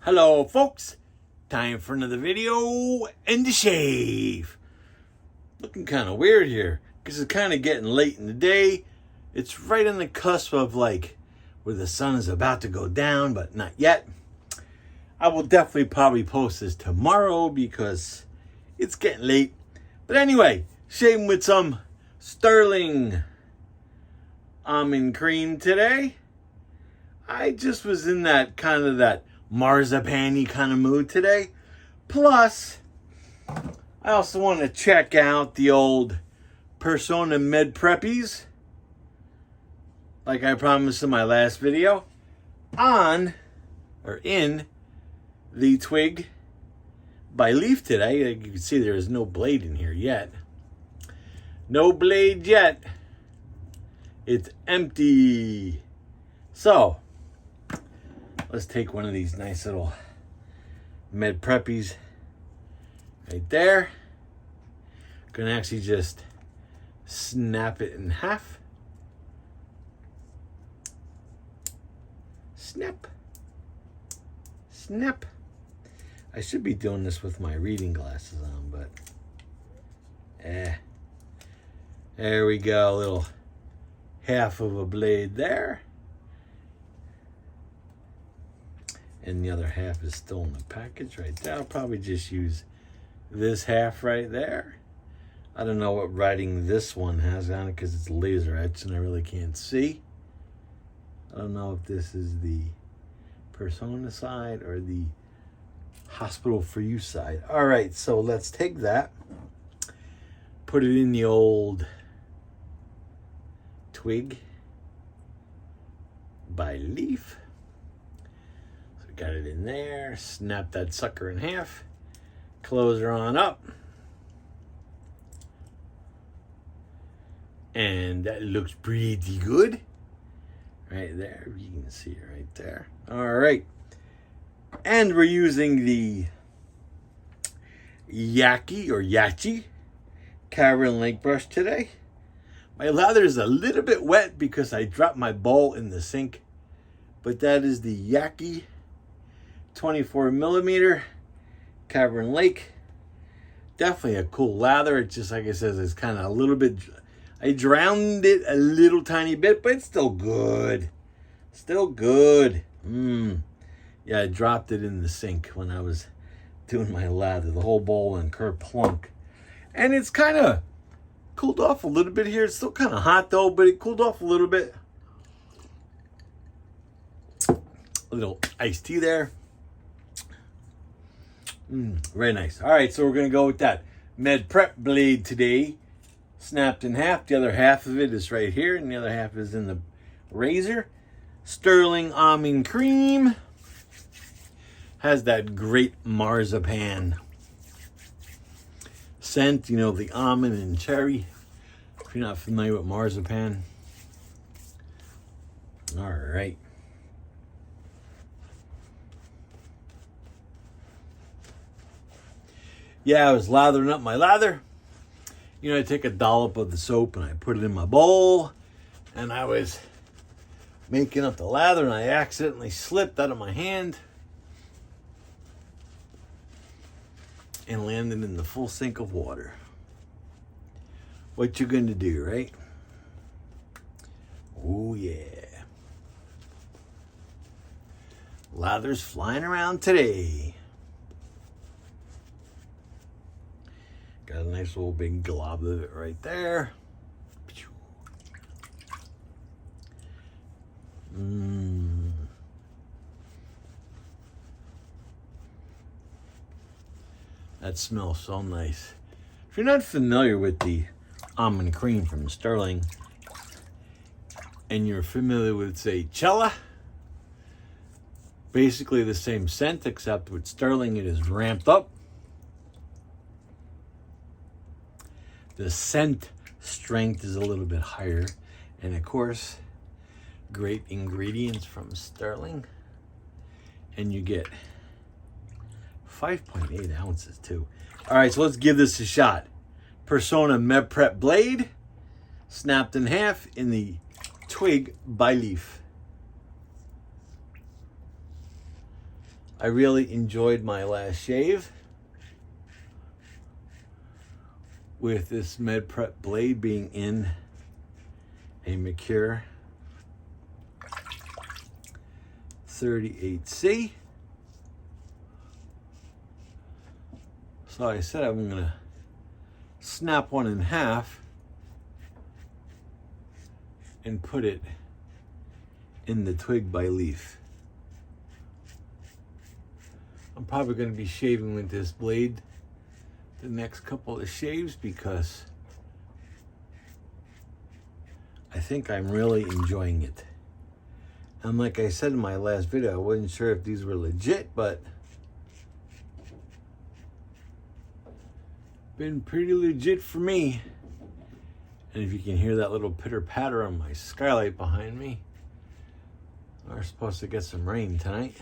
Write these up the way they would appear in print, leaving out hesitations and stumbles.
Hello folks, time for another video and the shave. Looking kind of weird here because it's kind of getting late in the day. It's right on the cusp of like where the sun is about to go down, but not yet. I will definitely probably post this tomorrow because it's getting late. But anyway, shaving with some Stirling Almond Creme today. I just was in that kind of that marzipan-y kind of mood today. Plus, I also want to check out the old Personna Med Preppies, like I promised in my last video, in the Twig by Leaf today. Like you can see, there is no blade in here yet. No blade yet. It's empty. So, let's take one of these nice little Med Preppies right there. Gonna actually just snap it in half. Snap. Snap. I should be doing this with my reading glasses on, but there we go. A little half of a blade there. And the other half is still in the package right there. I'll probably just use this half right there. I don't know what writing this one has on it because it's laser etched and I really can't see. I don't know if this is the Personna side or the Hospital for You side. All right, so let's take that, put it in the old Twig by Leaf. Got it in there, snap that sucker in half, close her on up, and that looks pretty good right there. You can see it right there. All right, and we're using the Yachi Cavern lake brush today. My lather is a little bit wet because I dropped my bowl in the sink, but that is the Yachi 24 millimeter Cavern Lake. Definitely a cool lather. It's just like I said, it's kind of a little bit, I drowned it a little tiny bit, but it's still good. Still good. Yeah, I dropped it in the sink when I was doing my lather. The whole bowl and kerplunk. And it's kind of cooled off a little bit here. It's still kind of hot though, but it cooled off a little bit. A little iced tea there. Very nice. All right, so we're going to go with that Med Prep blade today. Snapped in half. The other half of it is right here, and the other half is in the razor. Stirling Almond Creme. Has that great marzipan scent. You know, the almond and cherry. If you're not familiar with marzipan. All right. Yeah, I was lathering up my lather. You know, I take a dollop of the soap and I put it in my bowl. And I was making up the lather and I accidentally slipped out of my hand. And landed in the full sink of water. What you gonna do, right? Oh yeah. Lather's flying around today. Got a nice little big glob of it right there. That smells so nice. If you're not familiar with the Almond Creme from Stirling, and you're familiar with, say, Cella, basically the same scent, except with Stirling it is ramped up. The scent strength is a little bit higher. And of course, great ingredients from Stirling. And you get 5.8 ounces too. All right, so let's give this a shot. Personna Med Prep blade, snapped in half in the Twig by Leaf. I really enjoyed my last shave with this Med Prep blade being in a Mercure 38C. So I said I'm gonna snap one in half and put it in the Twig by Leaf. I'm probably going to be shaving with this blade the next couple of shaves because I think I'm really enjoying it. And like I said in my last video, I wasn't sure if these were legit, but been pretty legit for me. And if you can hear that little pitter patter on my skylight behind me, we're supposed to get some rain tonight.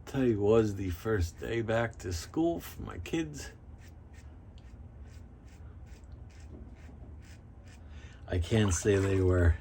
Today was the first day back to school for my kids. I can't say they were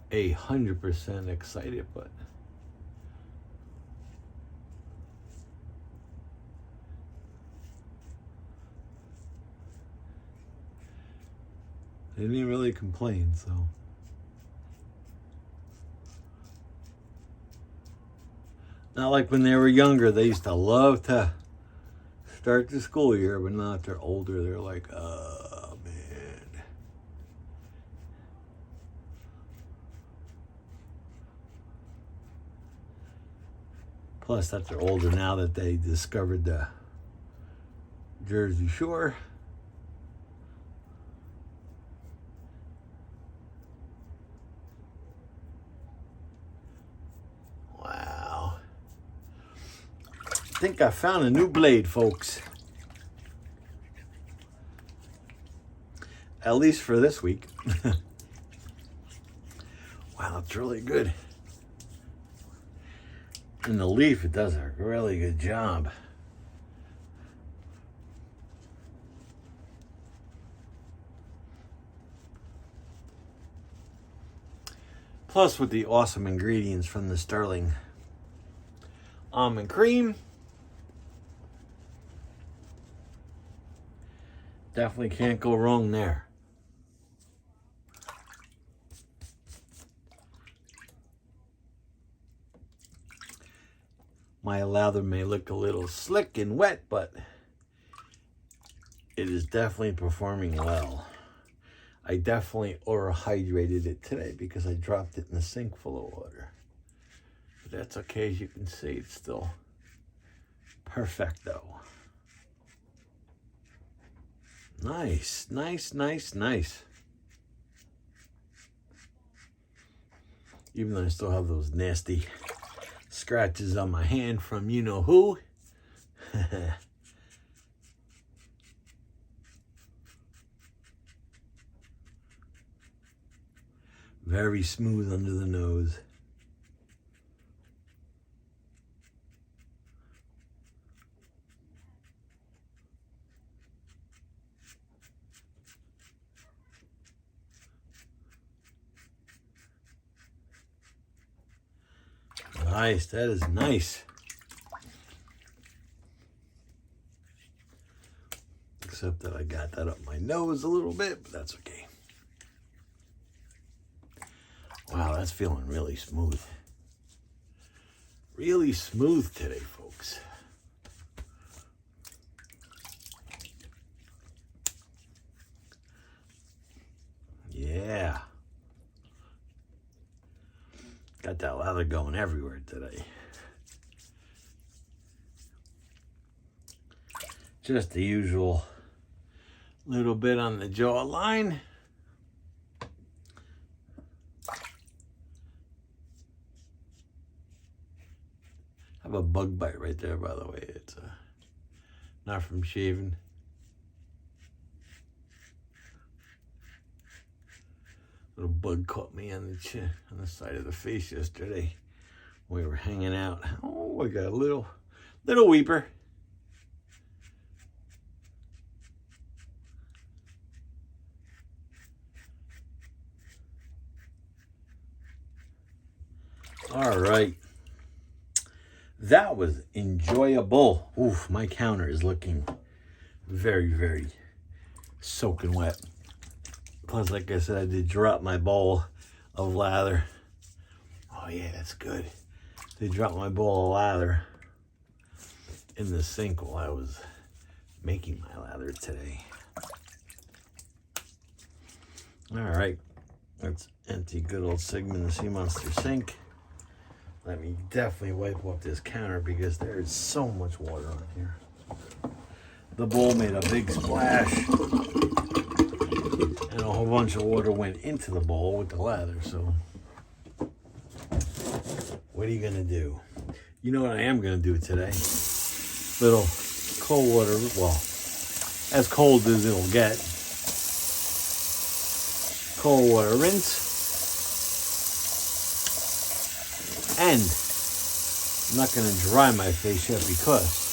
100% excited, but they didn't really complain, so. Not like when they were younger, they used to love to start the school year, but now that they're older, they're like, oh man. Plus that they're older now that they discovered the Jersey Shore. I think I found a new blade, folks. At least for this week. Wow, it's really good. And the leaf, it does a really good job. Plus with the awesome ingredients from the Stirling Almond Creme. Definitely can't go wrong there. My lather may look a little slick and wet, but it is definitely performing well. I definitely overhydrated it today because I dropped it in the sink full of water. But that's okay, as you can see, it's still perfecto. Nice, nice, nice, nice. Even though I still have those nasty scratches on my hand from you know who. Very smooth under the nose. Nice, that is nice. Except that I got that up my nose a little bit, but that's okay. Wow, that's feeling really smooth. Really smooth today, folks. Yeah. Got that lather going everywhere today. Just the usual little bit on the jawline. I have a bug bite right there, by the way. It's not from shaving. Little bug caught me on the chin, on the side of the face yesterday. We were hanging out. Oh, I got a little weeper. All right. That was enjoyable. Oof, my counter is looking very, very soaking wet. Plus, like I said, I did drop my bowl of lather. Oh yeah, that's good. They dropped my bowl of lather in the sink while I was making my lather today. All right, let's empty good old Sigmund Sea Monster sink. Let me definitely wipe off this counter because there is so much water on here. The bowl made a big splash and a whole bunch of water went into the bowl with the lather. So what are you gonna do? You know what I am gonna do today? Little cold water, well, as cold as it'll get. Cold water rinse. And I'm not going to dry my face yet because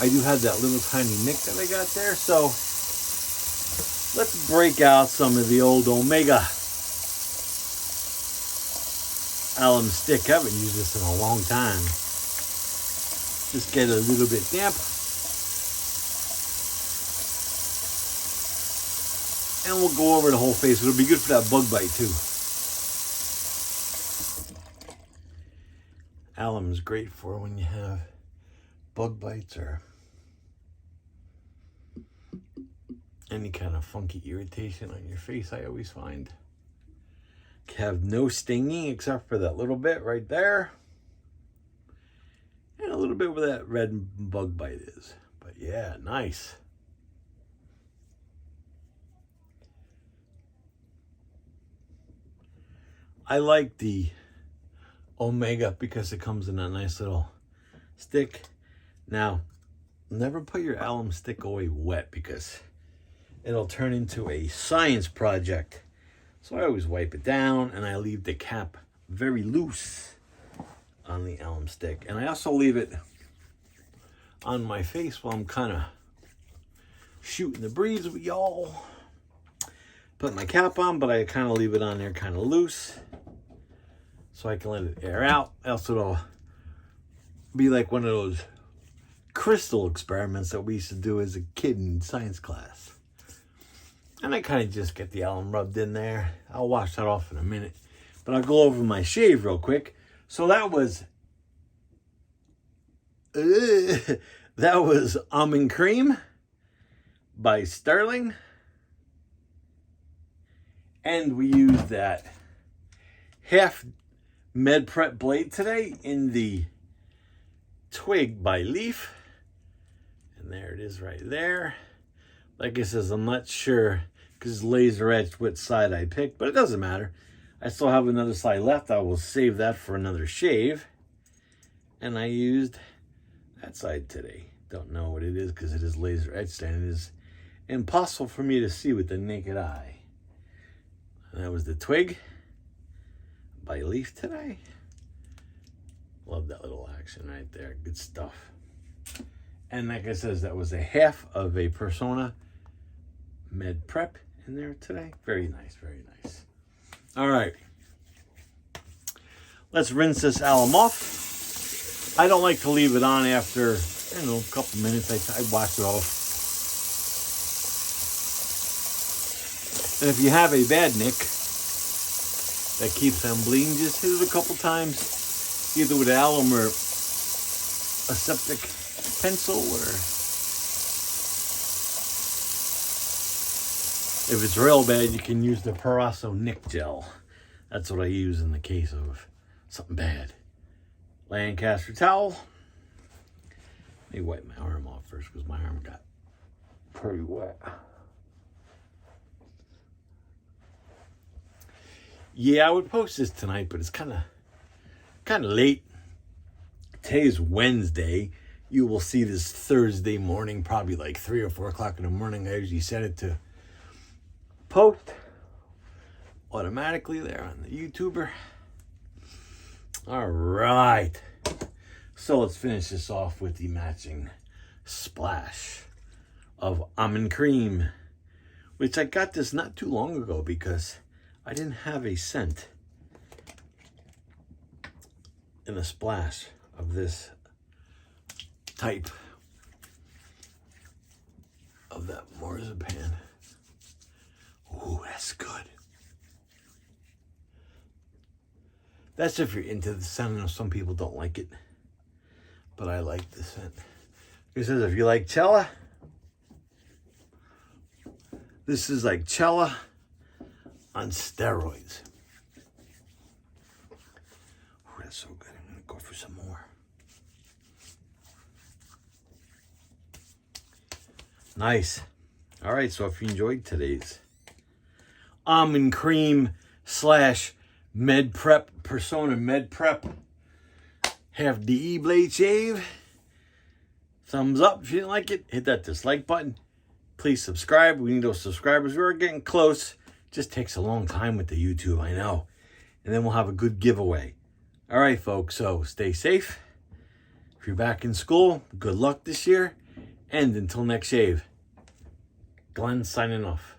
I do have that little tiny nick that I got there. So let's break out some of the old Omega alum stick. I haven't used this in a long time. Just get it a little bit damp. And we'll go over the whole face. It'll be good for that bug bite too. Alum is great for when you have bug bites or any kind of funky irritation on your face. I always find have no stinging except for that little bit right there and a little bit where that red bug bite is. But yeah, nice. I like the Omega because it comes in a nice little stick. Now, never put your alum stick away wet because it'll turn into a science project. So I always wipe it down and I leave the cap very loose on the alum stick. And I also leave it on my face while I'm kind of shooting the breeze with y'all. Put my cap on, but I kind of leave it on there kind of loose so I can let it air out. Else it'll be like one of those crystal experiments that we used to do as a kid in science class. And I kind of just get the alum rubbed in there. I'll wash that off in a minute. But I'll go over my shave real quick. So that was Almond Creme by Stirling. And we used that half Med Prep blade today in the Twig by Leaf. And there it is right there. Like I says, I'm not sure because it's laser etched which side I picked, but it doesn't matter. I still have another side left. I will save that for another shave. And I used that side today. Don't know what it is because it is laser etched and it is impossible for me to see with the naked eye. And that was the Twig by Leaf today. Love that little action right there. Good stuff. And like I says, that was a half of a Personna Med Prep in there today. Very nice, very nice. All right. Let's rinse this alum off. I don't like to leave it on after, a couple minutes. I wash it off. And if you have a bad nick that keeps on bleeding, just hit it a couple times, either with alum or a septic pencil, or if it's real bad, you can use the Personna nick gel. That's what I use in the case of something bad. Lancaster Towel. Let me wipe my arm off first because my arm got pretty wet. Yeah, I would post this tonight, but it's kind of late. Today's Wednesday. You will see this Thursday morning, probably like 3 or 4 o'clock in the morning. I usually set it to post automatically there on the YouTuber. All right. So let's finish this off with the matching splash of Almond Creme, which I got this not too long ago because I didn't have a scent in a splash of this type of that marzipan. Ooh, that's good. That's if you're into the scent. I know some people don't like it, but I like the scent. It says if you like Cella, this is like Cella on steroids. Oh, that's so good. I'm gonna go for some more. Nice. All right, so if you enjoyed today's Almond Creme / Med Prep, Personna Med Prep, half DE blade shave, thumbs up if you didn't like it. Hit that dislike button. Please subscribe. We need those subscribers. We're getting close. Just takes a long time with the YouTube, I know. And then we'll have a good giveaway. All right, folks, so stay safe. If you're back in school, good luck this year. And until next shave, Glenn signing off.